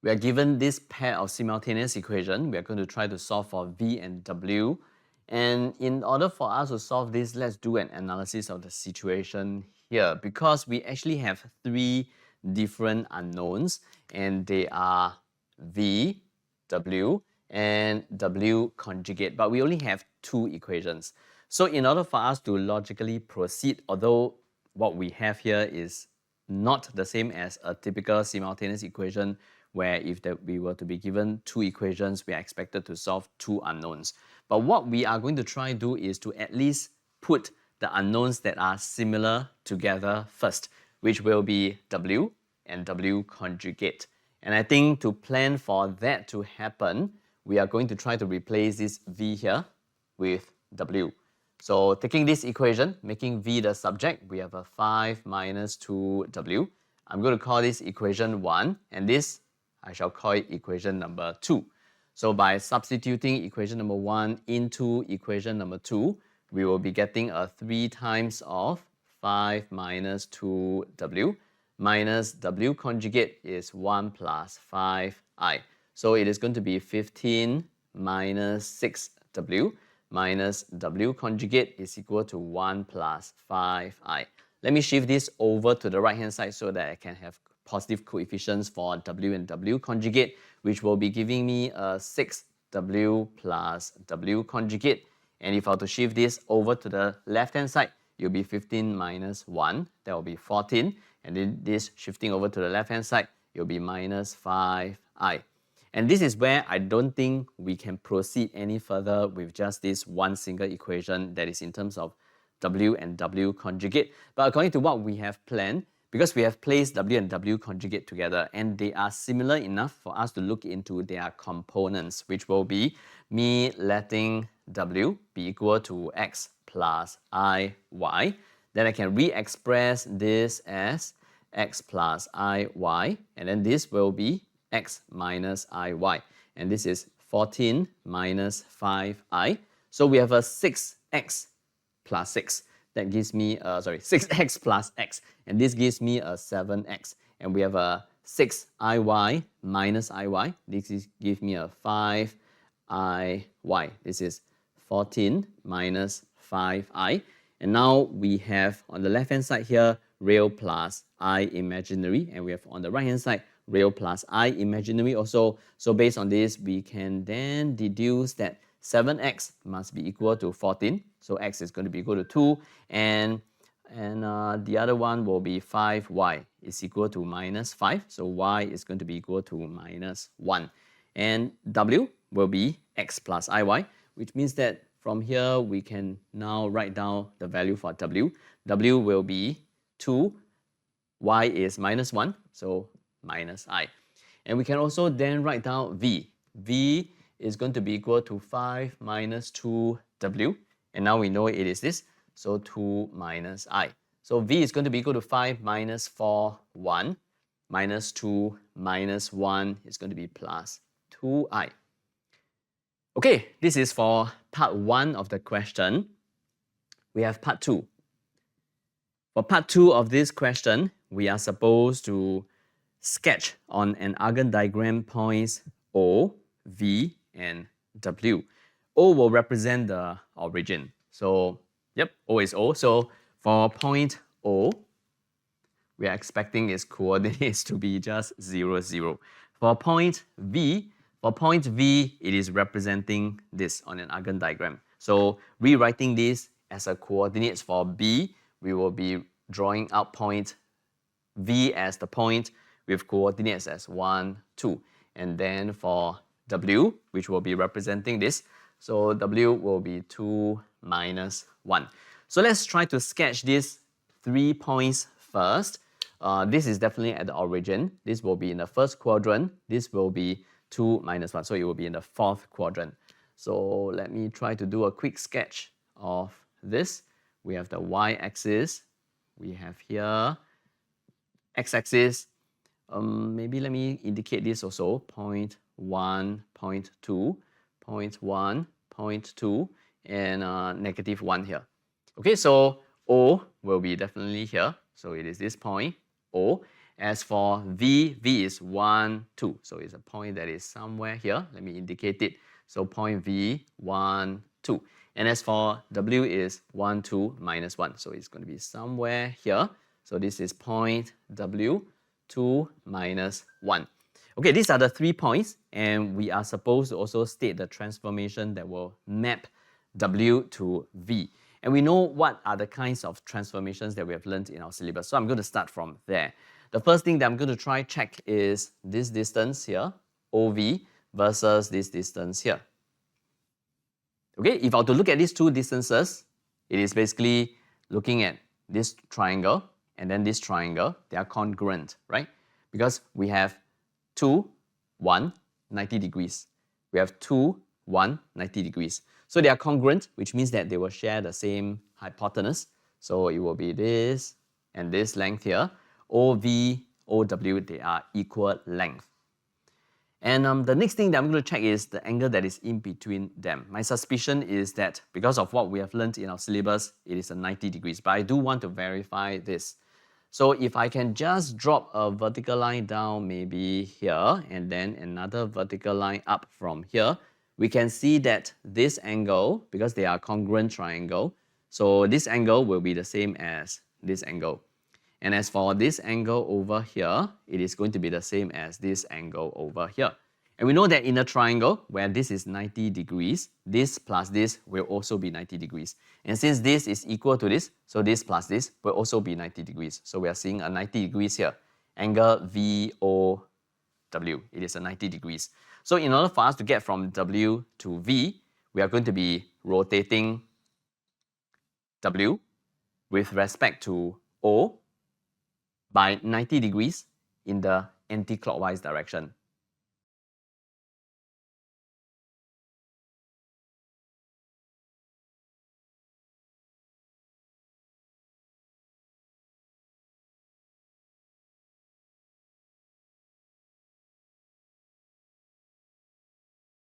we are given this pair of simultaneous equation. We are going to try to solve for V and W. And in order for us to solve this, let's do an analysis of the situation here, because we actually have three different unknowns, and they are V, W, and W conjugate, but we only have two equations. So in order for us to logically proceed, although what we have here is not the same as a typical simultaneous equation, where if we were to be given two equations, we are expected to solve two unknowns. But what we are going to try to do is to at least put the unknowns that are similar together first, which will be W and W conjugate. And I think to plan for that to happen, we are going to try to replace this V here with W. So taking this equation, making V the subject, we have a 5 minus 2W. I'm going to call this equation 1, and this I shall call it equation number 2. So by substituting equation number 1 into equation number 2, we will be getting a 3 times of 5 minus 2W minus W conjugate is 1 plus 5I. So it is going to be 15 minus 6W minus W conjugate is equal to 1 plus 5I. Let me shift this over to the right hand side so that I can have positive coefficients for W and W conjugate, which will be giving me a 6W plus W conjugate. And if I were to shift this over to the left hand side, it will be 15 minus 1, that will be 14. And then this shifting over to the left hand side, it will be minus 5I. And this is where I don't think we can proceed any further with just this one single equation that is in terms of W and W conjugate. But according to what we have planned, because we have placed W and W conjugate together and they are similar enough for us to look into their components, which will be me letting W be equal to X plus IY. Then I can re-express this as X plus IY, and then this will be X minus IY. And this is 14 minus 5I. So we have a 6X plus 6. That gives me, 6x plus x. And this gives me a 7x. And we have a 6iy minus iy. This gives me a 5iy. This is 14 minus 5i. And now we have on the left hand side here, real plus I imaginary. And we have on the right hand side, real plus I imaginary also. So based on this, we can then deduce that 7x must be equal to 14. So x is going to be equal to 2. And the other one will be 5y is equal to minus 5. So y is going to be equal to minus 1. And w will be x plus iy, which means that from here we can now write down the value for w. W will be 2. Y is minus 1. So minus I. And we can also then write down v. V is going to be equal to 5 minus 2w. And now we know it is this. So 2 minus I. So v is going to be equal to 5 minus 4, 1. Minus 2 minus 1 is going to be plus 2i. Okay, this is for part 1 of the question. We have part 2. For part 2 of this question, we are supposed to sketch on an Argand diagram points O, V, and W. O will represent the origin. So, yep, O is O. So, for point O, we are expecting its coordinates to be just 0, 0. For point V, it is representing this on an Argand diagram. So, rewriting this as a coordinates for B, we will be drawing out point V as the point with coordinates as 1, 2. And then for W, which will be representing this, so W will be 2 minus 1. So let's try to sketch these 3 points first. This is definitely at the origin. This will be in the first quadrant. This will be 2 minus 1. So it will be in the fourth quadrant. So let me try to do a quick sketch of this. We have the y-axis. We have here x-axis. Maybe let me indicate this also. Point 1, point 2, point 1, point 2, and negative 1 here. Okay, so O will be definitely here. So it is this point, O. As for V, V is 1, 2. So it's a point that is somewhere here. Let me indicate it. So point V, 1, 2. And as for W is 1, 2, minus 1. So it's going to be somewhere here. So this is point W, 2, minus 1. Okay, these are the 3 points, and we are supposed to also state the transformation that will map W to V. And we know what are the kinds of transformations that we have learned in our syllabus. So I'm going to start from there. The first thing that I'm going to try check is this distance here, OV, versus this distance here. Okay, if I were to look at these two distances, it is basically looking at this triangle and then this triangle. They are congruent, right? Because we have 2, 1, 90 degrees. We have 2, 1, 90 degrees. So they are congruent, which means that they will share the same hypotenuse. So it will be this and this length here. OV, OW, they are equal length. And the next thing that I'm going to check is the angle that is in between them. My suspicion is that because of what we have learned in our syllabus, it is a 90 degrees. But I do want to verify this. So if I can just drop a vertical line down maybe here and then another vertical line up from here, we can see that this angle, because they are congruent triangle, so this angle will be the same as this angle. And as for this angle over here, it is going to be the same as this angle over here. And we know that in a triangle where this is 90 degrees, this plus this will also be 90 degrees. And since this is equal to this, so this plus this will also be 90 degrees. So we are seeing a 90 degrees here. Angle VOW, it is a 90 degrees. So in order for us to get from W to V, we are going to be rotating W with respect to O by 90 degrees in the anti-clockwise direction.